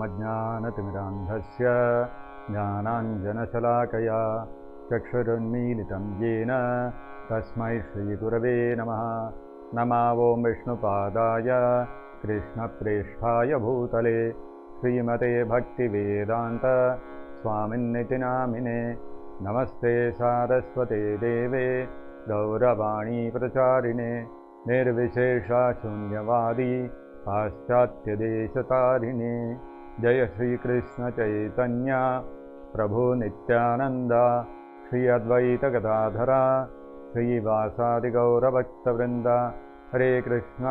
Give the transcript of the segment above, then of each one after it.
ओमज्ञानतिमिरान्धस्य ज्ञानाञ्जनशलाकया चक्षुरुन्मीलितं येन तस्मै श्रीगुरवे नमः। नमो विष्णुपादाय कृष्णप्रेष्ठाय भूतले श्रीमते भक्तिवेदान्त स्वामिन्निति नामिने। नमस्ते सारस्वते देवे गौरवाणी प्रचारिणे निर्विशेषशून्यवादी पाश्चात्यदेशतारिणे। जय श्रीकृष्ण चैतन्य प्रभु नित्यानंद श्री अद्वैत गदाधरा श्रीवासादि गौरभक्तवृंद। हरे कृष्ण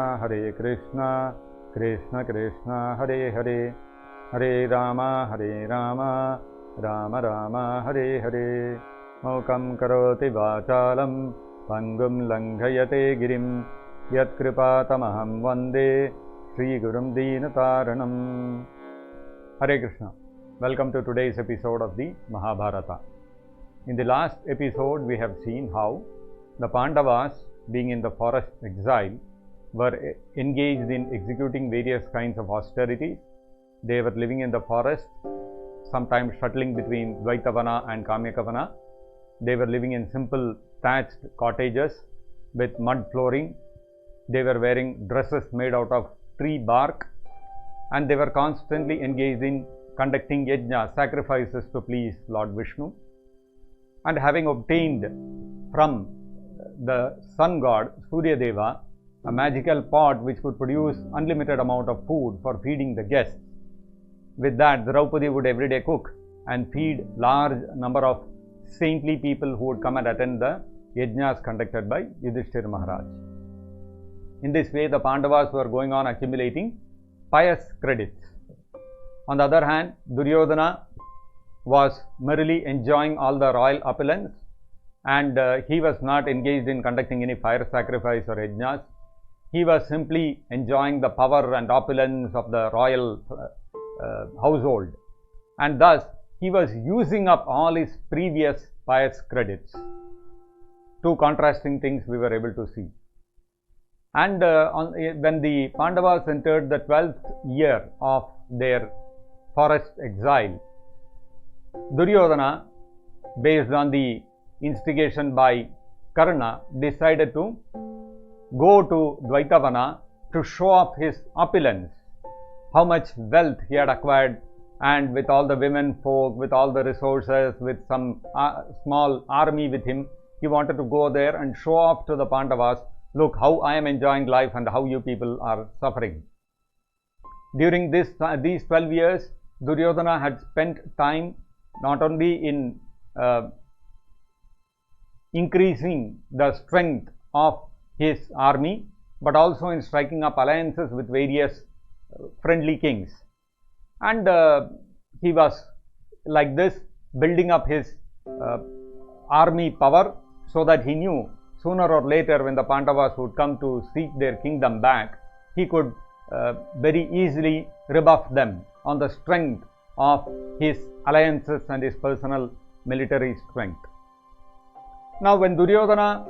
कृष्ण कृष्ण हरे हरे, हरे राम राम राम हरे हरे। मूकं करोति वाचालं पंगुं लंघयते गिरिं यत्कृपातमहं वन्दे श्रीगुरुं दीनतारणम्। Hare Krishna. Welcome to today's episode of the Mahabharata. In the last episode, we have seen how the Pandavas, being in the forest exile, were engaged in executing various kinds of austerities. They were living in the forest, sometimes shuttling between Dvaitavana and Kamyakavana. They were living in simple thatched cottages with mud flooring. They were wearing dresses made out of tree bark, and they were constantly engaged in conducting yajna, sacrifices to please Lord Vishnu. And having obtained from the sun god Suryadeva a magical pot which could produce unlimited amount of food for feeding the guests, with that Draupadi would every day cook and feed large number of saintly people who would come and attend the yajnas conducted by Yudhishthira Maharaj. In this way, the Pandavas were going on accumulating pious credits. On the other hand, Duryodhana was merely enjoying all the royal opulence, and he was not engaged in conducting any fire sacrifice or yajnas. He was simply enjoying the power and opulence of the royal household, and thus he was using up all his previous pious credits. Two contrasting things we were able to see. And when the Pandavas entered the 12th year of their forest exile, Duryodhana, based on the instigation by Karna, decided to go to Dvaitavana to show off his opulence, how much wealth he had acquired, and with all the women folk, with all the resources, with some small army with him, he wanted to go there and show off to the Pandavas, look how I am enjoying life and how you people are suffering. During these 12 years, Duryodhana had spent time not only in increasing the strength of his army, but also in striking up alliances with various friendly kings. And he was like this building up his army power, so that he knew sooner or later when the Pandavas would come to seek their kingdom back, he could very easily rebuff them on the strength of his alliances and his personal military strength. Now when Duryodhana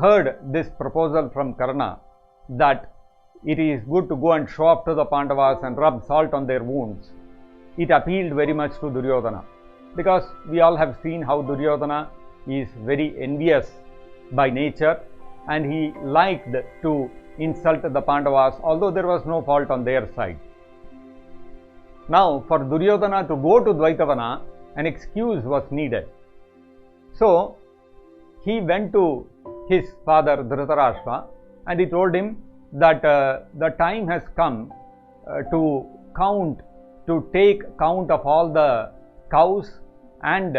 heard this proposal from Karna that it is good to go and show off to the Pandavas and rub salt on their wounds, it appealed very much to Duryodhana, because we all have seen how Duryodhana is very envious by nature, and he liked to insult the Pandavas, although there was no fault on their side. Now, for Duryodhana to go to Dvaitavana, an excuse was needed. So, he went to his father Dhritarashtra and he told him that the time has come to take count of all the cows and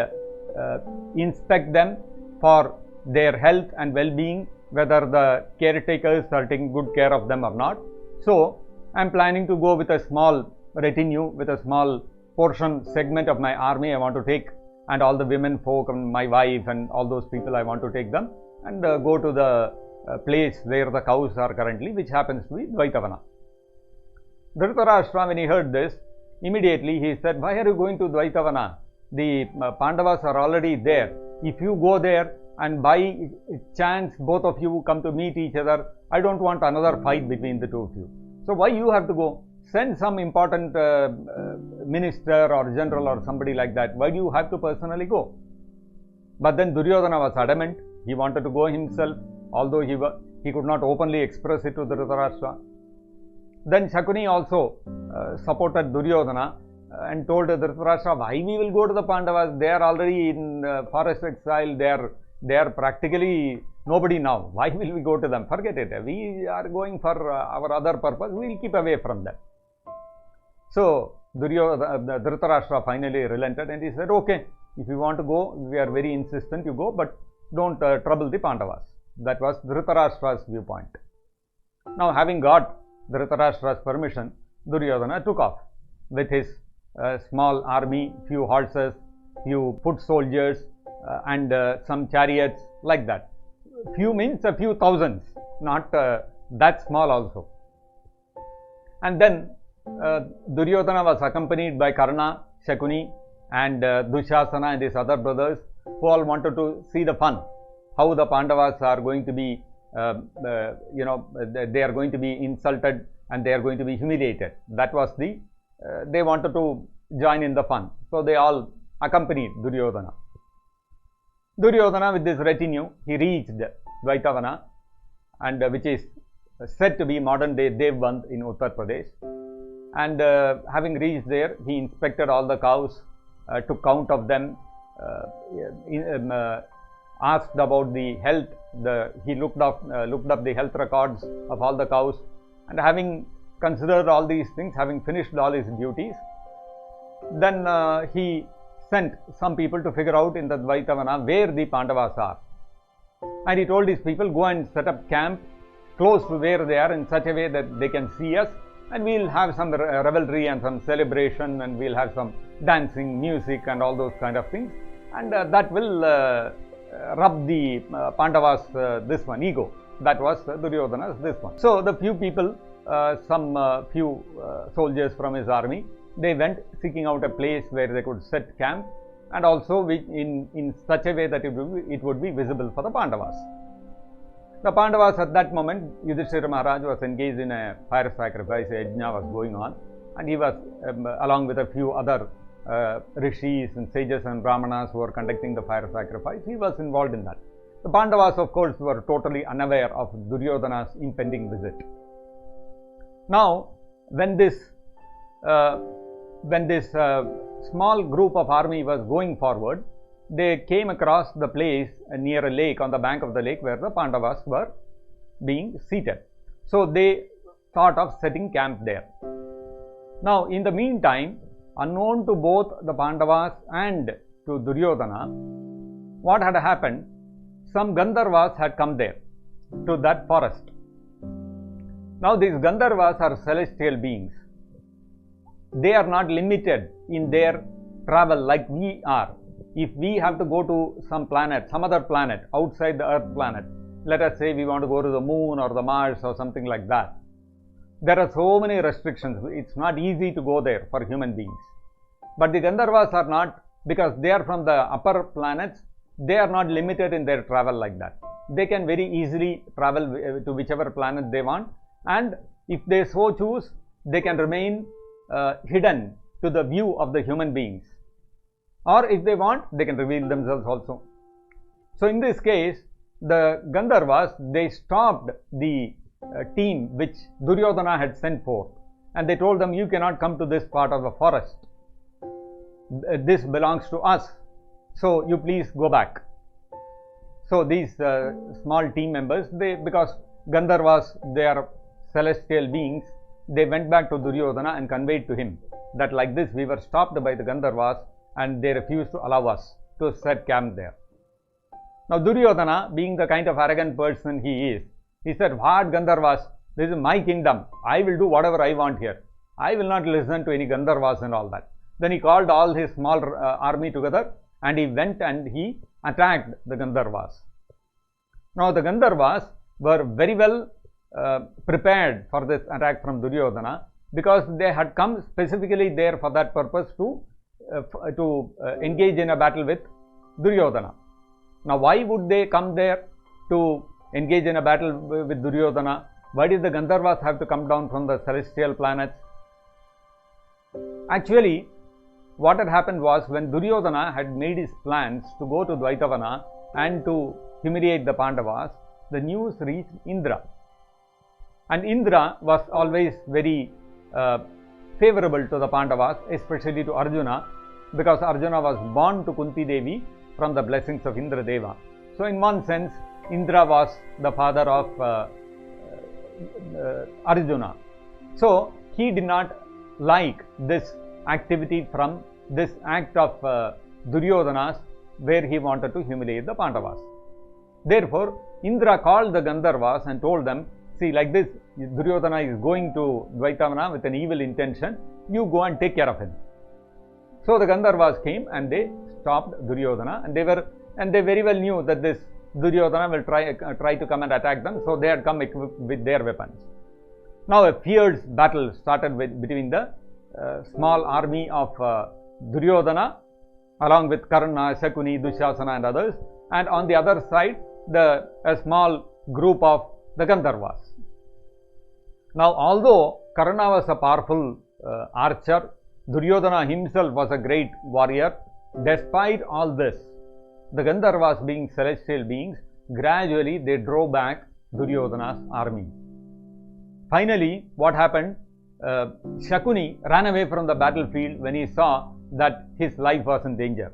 inspect them for their health and well-being, whether the caretakers are taking good care of them or not. So, I am planning to go with a small retinue, with a small portion segment of my army I want to take, and all the women folk and my wife and all those people I want to take them and go to the place where the cows are currently, which happens to be Dvaitavana. Dhritarashtra, when he heard this, immediately he said, why are you going to Dvaitavana? The Pandavas are already there. If you go there and by chance both of you come to meet each other, I don't want another fight between the two of you. So why you have to go? send some important minister or general or somebody like that. Why do you have to personally go? But then Duryodhana was adamant. He wanted to go himself, although he could not openly express it to Dhritarashtra. Then Shakuni also supported Duryodhana and told Dhritarashtra, why we will go to the Pandavas? They are already in forest exile. They are practically nobody now. Why will we go to them? Forget it. We are going for our other purpose. We will keep away from them. So Dhritarashtra finally relented and he said, okay, if you want to go, we are very insistent, you go, but don't trouble the Pandavas. That was Dhritarashtra's viewpoint. Now, having got Dhritarashtra's permission, Duryodhana took off with his small army, few horses, few foot soldiers, and some chariots, like that. Few means a few thousands, not that small also. And then Duryodhana was accompanied by Karna, Shakuni, and Dushasana and his other brothers, who all wanted to see the fun, how the Pandavas are going to be, they are going to be insulted and they are going to be humiliated. That was they wanted to join in the fun. So they all accompanied Duryodhana. Duryodhana with this retinue, he reached Dvaitavana, and which is said to be modern day Devband in Uttar Pradesh. And having reached there, he inspected all the cows, took count of them, asked about the health. He looked up the health records of all the cows, and having considered all these things, having finished all his duties, then he sent some people to figure out in the Dvaitavana where the Pandavas are. And he told his people, go and set up camp close to where they are in such a way that they can see us, and we'll have some revelry and some celebration, and we'll have some dancing, music and all those kind of things, and that will rub the Pandavas this one ego. That was Duryodhana's this one. So the few people, few soldiers from his army, they went seeking out a place where they could set camp, and also in such a way that it would be visible for the Pandavas. The Pandavas at that moment, Yudhishthira Maharaj was engaged in a fire sacrifice, a yajna was going on, and he was along with a few other rishis and sages and brahmanas who were conducting the fire sacrifice. He was involved in that. The Pandavas, of course, were totally unaware of Duryodhana's impending visit. Now, when this small group of army was going forward, they came across the place near a lake, on the bank of the lake, where the Pandavas were being seated. So they thought of setting camp there. Now, in the meantime, unknown to both the Pandavas and to Duryodhana, what had happened? Some Gandharvas had come there to that forest. Now, these Gandharvas are celestial beings. They are not limited in their travel like we are. If we have to go to some planet, some other planet outside the Earth planet, let us say we want to go to the moon or the Mars or something like that, there are so many restrictions. It's not easy to go there for human beings. But the Gandharvas are not, because they are from the upper planets, they are not limited in their travel like that. They can very easily travel to whichever planet they want, and if they so choose, they can remain hidden to the view of the human beings. Or if they want, they can reveal themselves also. So in this case, the Gandharvas, they stopped the team which Duryodhana had sent forth, and they told them, you cannot come to this part of the forest. This belongs to us, so you please go back. So these small team members, because Gandharvas, they are celestial beings, they went back to Duryodhana and conveyed to him that like this we were stopped by the Gandharvas and they refused to allow us to set camp there. Now Duryodhana, being the kind of arrogant person he is, he said, what Gandharvas? This is my kingdom. I will do whatever I want here. I will not listen to any Gandharvas and all that. Then he called all his small army together and he went and he attacked the Gandharvas. Now the Gandharvas were very well prepared for this attack from Duryodhana, because they had come specifically there for that purpose to engage in a battle with Duryodhana. Now why would they come there to engage in a battle with Duryodhana? Why did the Gandharvas have to come down from the celestial planets? Actually, what had happened was, when Duryodhana had made his plans to go to Dvaitavana and to humiliate the Pandavas, the news reached Indra. And Indra was always very favorable to the Pandavas, especially to Arjuna, because Arjuna was born to Kunti Devi from the blessings of Indra Deva. So in one sense, Indra was the father of Arjuna. So he did not like this activity from this act of Duryodhana's, where he wanted to humiliate the Pandavas. Therefore, Indra called the Gandharvas and told them, see, like this, Duryodhana is going to Dvaitavana with an evil intention, you go and take care of him. So the Gandharvas came and they stopped Duryodhana, and they very well knew that this Duryodhana will try to come and attack them, so they had come equipped with their weapons. Now a fierce battle started between the small army of Duryodhana along with Karna, Shakuni, Dushasana and others, and on the other side a small group of the Gandharvas. Now, although Karna was a powerful archer, Duryodhana himself was a great warrior. Despite all this, the Gandharvas, being celestial beings, gradually they drove back Duryodhana's army. Finally, what happened? Shakuni ran away from the battlefield when he saw that his life was in danger.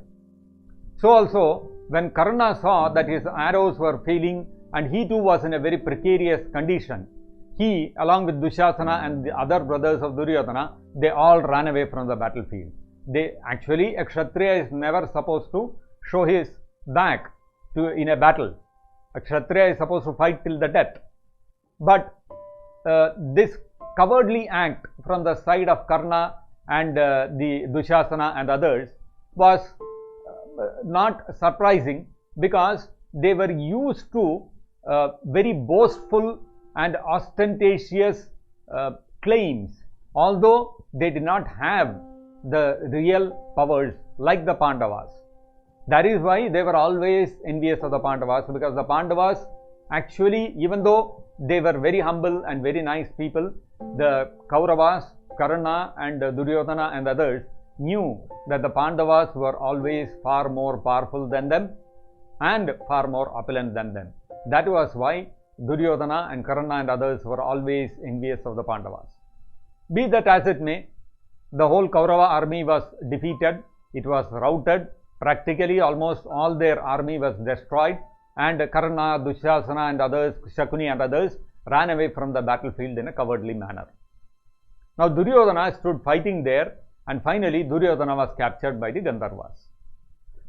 So also, when Karna saw that his arrows were failing and he too was in a very precarious condition, he, along with Dushasana and the other brothers of Duryodhana, they all ran away from the battlefield. Actually, a Kshatriya is never supposed to show his back in a battle. A Kshatriya is supposed to fight till the death. But this cowardly act from the side of Karna and the Dushasana and others was not surprising, because they were used to very boastful and ostentatious claims, although they did not have the real powers like the Pandavas. That is why they were always envious of the Pandavas, because the Pandavas actually, even though they were very humble and very nice people, the Kauravas, Karna and Duryodhana and others knew that the Pandavas were always far more powerful than them and far more opulent than them. That was why Duryodhana and Karna and others were always envious of the Pandavas. Be that as it may, the whole Kaurava army was defeated, it was routed, practically almost all their army was destroyed, and Karna, Dushasana and others, Shakuni and others ran away from the battlefield in a cowardly manner. Now Duryodhana stood fighting there, and finally Duryodhana was captured by the Gandharvas.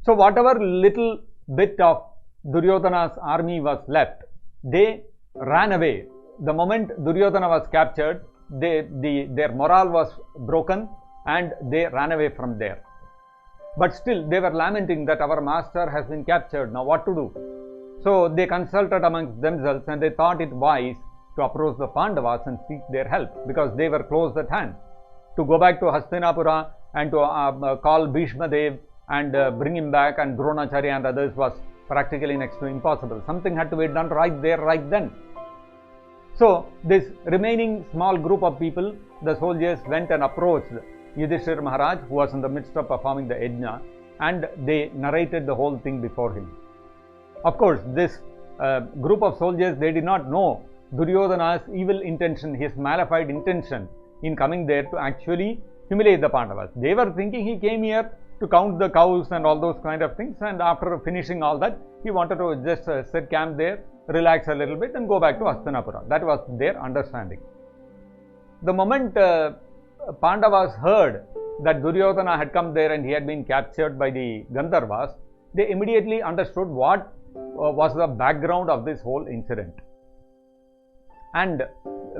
So whatever little bit of Duryodhana's army was left, they ran away. The moment Duryodhana was captured, their morale was broken and they ran away from there. But still they were lamenting that our master has been captured, now what to do? So they consulted amongst themselves and they thought it wise to approach the Pandavas and seek their help, because they were close at hand. To go back to Hastinapura and to call Bhishma Dev and bring him back, and Dronacharya and others, was practically next to impossible. Something had to be done right there, right then. So this remaining small group of people, the soldiers, went and approached Yudhishthira Maharaj, who was in the midst of performing the yajna, and they narrated the whole thing before him. Of course, this group of soldiers, they did not know Duryodhana's evil intention, his malified intention in coming there to actually humiliate the Pandavas. They were thinking he came here to count the cows and all those kind of things, and after finishing all that, he wanted to just set camp there, relax a little bit and go back to Hastinapura. That was their understanding. The moment Pandavas heard that Duryodhana had come there and he had been captured by the Gandharvas, they immediately understood what was the background of this whole incident. And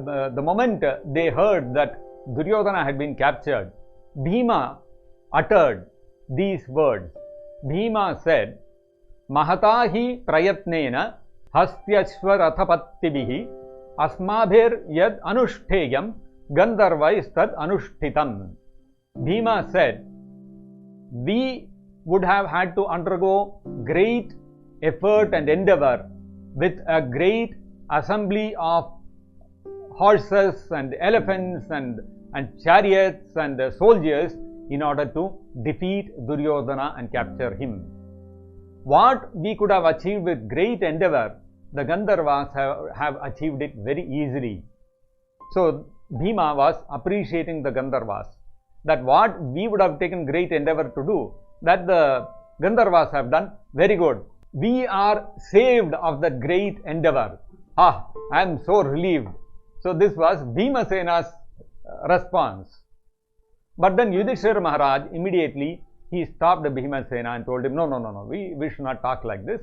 the moment they heard that Duryodhana had been captured, Bhima uttered these words. Bhima said, Mahatahi prayatnena hastyashva rathapattibihi asmabhir yad anushteyam gandharvais tad anushtitam. Bhima said, we would have had to undergo great effort and endeavor with a great assembly of horses and elephants and and chariots and soldiers in order to defeat Duryodhana and capture him. What we could have achieved with great endeavor, the Gandharvas have achieved it very easily. So Bhima was appreciating the Gandharvas, that what we would have taken great endeavor to do, that the Gandharvas have done very good. We are saved of that great endeavor. I am so relieved. So this was Bhimasena's response. But then Yudhishthira Maharaj immediately he stopped Bhimasena and told him, no, we should not talk like this.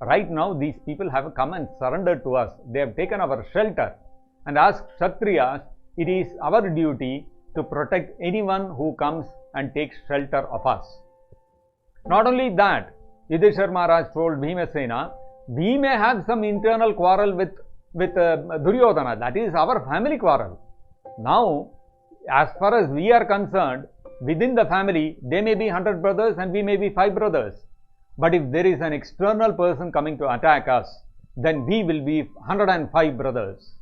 Right now these people have come and surrendered to us. They have taken our shelter. And as Kshatriyas, it is our duty to protect anyone who comes and takes shelter of us. Not only that, Yudhishthira Maharaj told Bhimasena, we may have some internal quarrel with Duryodhana. That is our family quarrel. Now, as far as we are concerned, within the family, they may be 100 brothers and we may be 5 brothers. But if there is an external person coming to attack us, then we will be 105 brothers.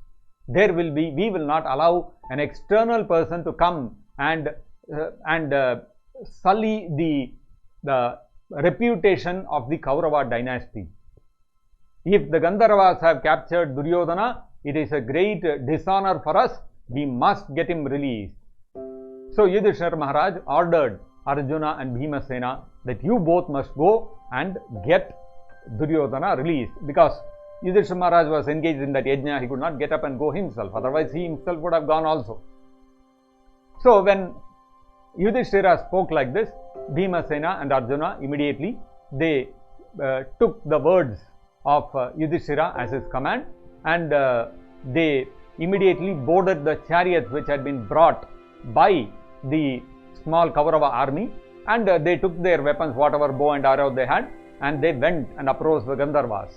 We will not allow an external person to come and sully the reputation of the Kaurava dynasty. If the Gandharvas have captured Duryodhana, it is a great dishonor for us. We must get him released. So Yudhishthira Maharaj ordered Arjuna and Bhimasena that you both must go and get Duryodhana released, because Yudhishthira Maharaj was engaged in that yajna. He could not get up and go himself, otherwise he himself would have gone also. So when Yudhishthira spoke like this, Bhimasena and Arjuna immediately they took the words of Yudhishthira as his command, and they immediately boarded the chariots which had been brought by the small Kaurava army, and they took their weapons, whatever bow and arrow they had, and they went and approached the Gandharvas.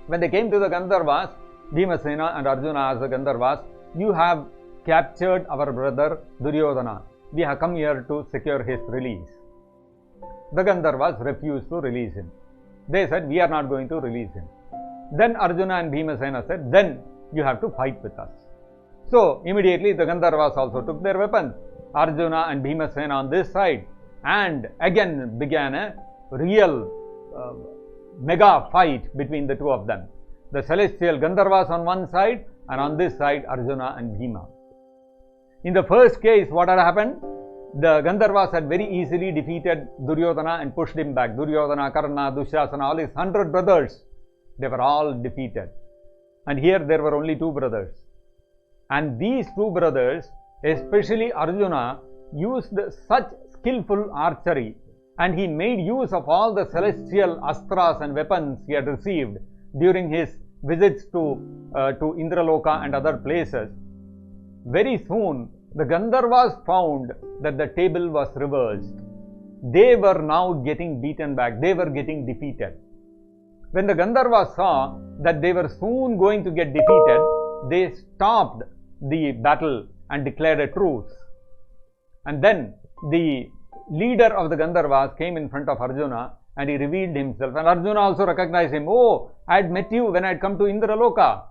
When they came to the Gandharvas, Bhimasena and Arjuna asked the Gandharvas, you have captured our brother Duryodhana. We have come here to secure his release. The Gandharvas refused to release him. They said, we are not going to release him. Then Arjuna and Bhimasena said, then you have to fight with us. So immediately the Gandharvas also took their weapons. Arjuna and Bhimasena on this side, and again began a real mega fight between the two of them. The celestial Gandharvas on one side, and on this side Arjuna and Bhima. In the first case, what had happened? The Gandharvas had very easily defeated Duryodhana and pushed him back. Duryodhana, Karna, Dushasana, all his 100 brothers, they were all defeated. And here there were only 2 brothers. And these 2 brothers, especially Arjuna, used such skillful archery, and he made use of all the celestial astras and weapons he had received during his visits to Indraloka and other places. Very soon, the Gandharvas found that the table was reversed. They were now getting beaten back. They were getting defeated. When the Gandharvas saw that they were soon going to get defeated, they stopped the battle and declared a truce. And then the leader of the Gandharvas came in front of Arjuna and he revealed himself. And Arjuna also recognized him. Oh, I had met you when I had come to Indraloka.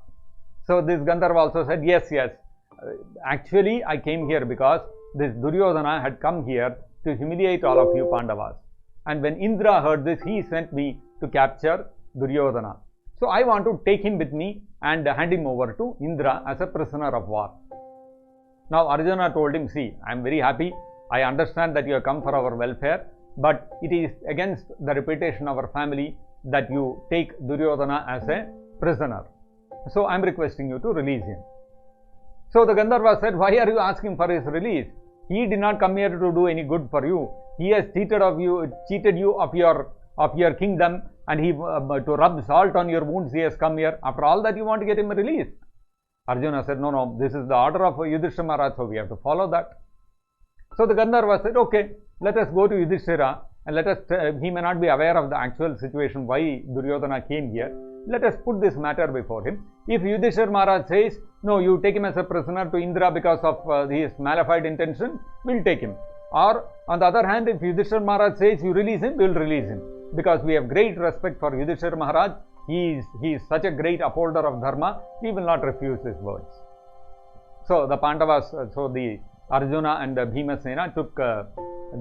So this Gandharva also said, yes. Actually, I came here because this Duryodhana had come here to humiliate all of you Pandavas. And when Indra heard this, he sent me to capture Duryodhana. So I want to take him with me and hand him over to Indra as a prisoner of war. Now Arjuna told him, see, I am very happy. I understand that you have come for our welfare, but it is against the reputation of our family that you take Duryodhana as a prisoner. So I am requesting you to release him. So the Gandharva said, why are you asking for his release? He did not come here to do any good for you. He has cheated you of your kingdom, and he to rub salt on your wounds he has come here. After all that, you want to get him released. Arjuna said, no, this is the order of Yudhishthira Maharaj, so we have to follow that. So the Gandharva said, okay, let us go to Yudhishthira and let us, he may not be aware of the actual situation why Duryodhana came here. Let us put this matter before him. If Yudhishthira Maharaj says, no, you take him as a prisoner to Indra because of his malified intention, we will take him. Or on the other hand, if Yudhishthira Maharaj says you release him, we will release him. Because we have great respect for Yudhishthira Maharaj. He is such a great upholder of dharma, we will not refuse his words. So the Pandavas, so the Arjuna and Bhimasena took the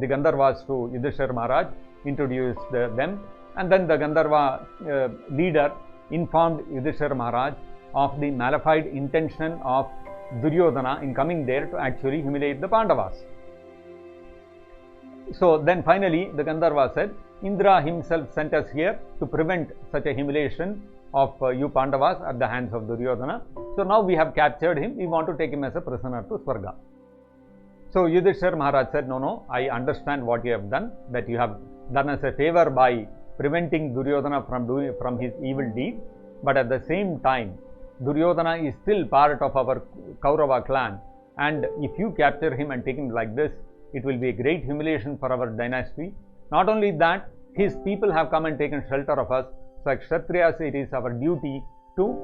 Gandharvas to Yudhishthira Maharaj, introduced them, and then the Gandharva leader informed Yudhishthira Maharaj of the malified intention of Duryodhana in coming there to actually humiliate the Pandavas. So then finally the Gandharva said, Indra himself sent us here to prevent such a humiliation of you Pandavas at the hands of Duryodhana. So now we have captured him, we want to take him as a prisoner to Swarga. So Yudhishthira Maharaj said, no, I understand what you have done, that you have done us a favor by preventing Duryodhana from his evil deed, but at the same time, Duryodhana is still part of our Kaurava clan, and if you capture him and take him like this, it will be a great humiliation for our dynasty. Not only that, his people have come and taken shelter of us, so as Kshatriyas, it is our duty to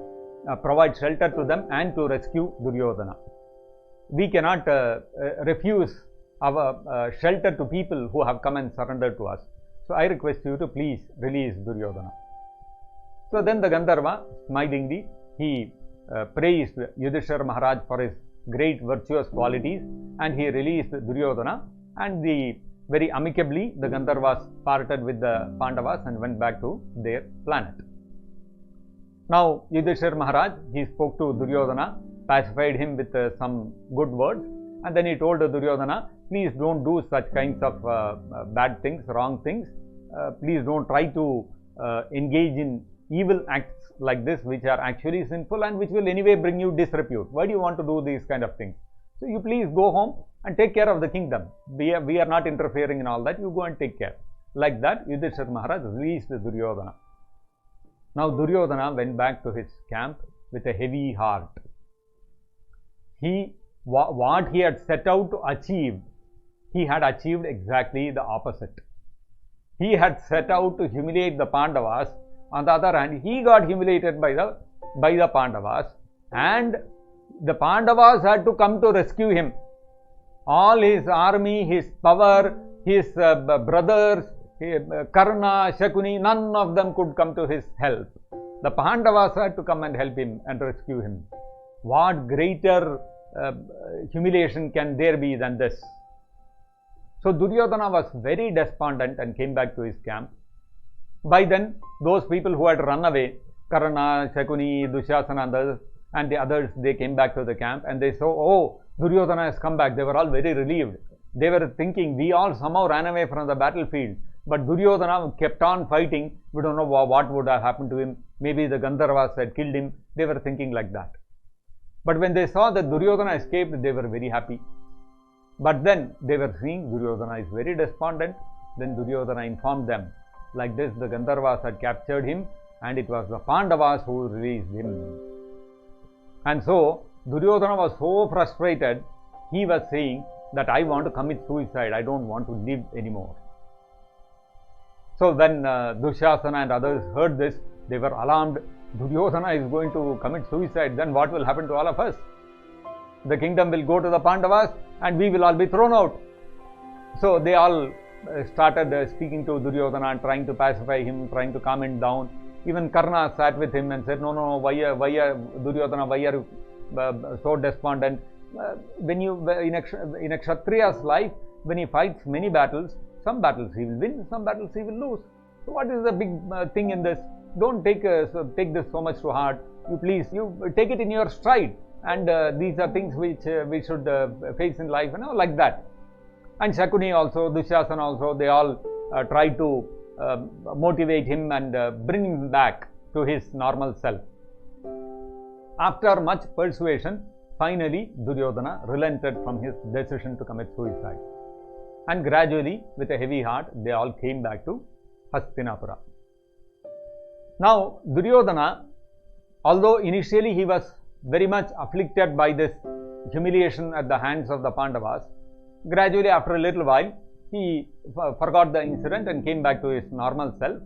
provide shelter to them and to rescue Duryodhana. We cannot refuse our shelter to people who have come and surrendered to us. So I request you to please release Duryodhana. So then the Gandharva, smilingly, he praised Yudhishthira Maharaj for his great virtuous qualities, and he released Duryodhana, and very amicably the Gandharvas parted with the Pandavas and went back to their planet. Now Yudhishthira Maharaj, he spoke to Duryodhana, pacified him with some good words, and then he told Duryodhana, please don't do such kinds of bad things, wrong things. Please don't try to engage in evil acts like this, which are actually sinful and which will anyway bring you disrepute. Why do you want to do these kind of things? So you please go home and take care of the kingdom. We are not interfering in all that. You go and take care. Like that, Yudhishthira Maharaj released Duryodhana. Now Duryodhana went back to his camp with a heavy heart. What he had set out to achieve, he had achieved exactly the opposite. He had set out to humiliate the Pandavas. On the other hand, he got humiliated by the Pandavas, and the Pandavas had to come to rescue him. All his army, his power, his brothers, Karna, Shakuni, none of them could come to his help. The Pandavas had to come and help him and rescue him. What greater humiliation can there be than this? So Duryodhana was very despondent and came back to his camp. By then, those people who had run away, Karna, Shakuni, Dushasana and the others, they came back to the camp and they saw, oh, Duryodhana has come back. They were all very relieved. They were thinking, we all somehow ran away from the battlefield, but Duryodhana kept on fighting. We don't know what would have happened to him. Maybe the Gandharvas had killed him. They were thinking like that. But when they saw that Duryodhana escaped, they were very happy. But then they were seeing Duryodhana is very despondent. Then Duryodhana informed them, like this, the Gandharvas had captured him, and it was the Pandavas who released him. And so Duryodhana was so frustrated, he was saying that I want to commit suicide, I don't want to live anymore. So when Dushasana and others heard this, they were alarmed. Duryodhana is going to commit suicide, then what will happen to all of us? The kingdom will go to the Pandavas and we will all be thrown out. So they all started speaking to Duryodhana and trying to pacify him, trying to calm him down. Even Karna sat with him and said, no, why are Duryodhana, why are you so despondent? When you in a Kshatriya's life, when he fights many battles, some battles he will win, some battles he will lose. So what is the big thing in this? Don't take this so much to heart. You take it in your stride. And these are things which we should face in life, like that. And Shakuni also, Dushasana also, they all tried to motivate him and bring him back to his normal self. After much persuasion, finally Duryodhana relented from his decision to commit suicide. And gradually, with a heavy heart, they all came back to Hastinapura. Now, Duryodhana, although initially he was very much afflicted by this humiliation at the hands of the Pandavas, gradually after a little while, he forgot the incident and came back to his normal self.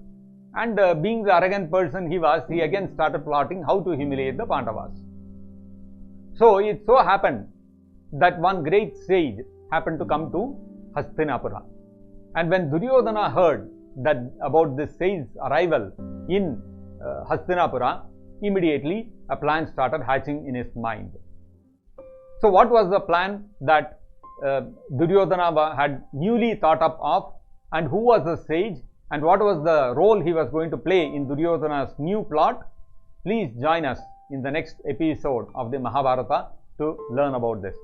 And being the arrogant person he was, he again started plotting how to humiliate the Pandavas. So it so happened that one great sage happened to come to Hastinapura. And when Duryodhana heard about this sage's arrival in Hastinapura, immediately a plan started hatching in his mind. So what was the plan that Duryodhana had newly thought up of, and who was the sage, and what was the role he was going to play in Duryodhana's new plot? Please join us in the next episode of the Mahabharata to learn about this.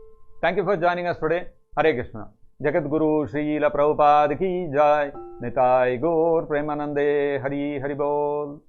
Thank you for joining us today. Hare Krishna. Jagat Guru Srila Prabhupada ki jai. Nitai Gaur Premanande Hari Hari Bol.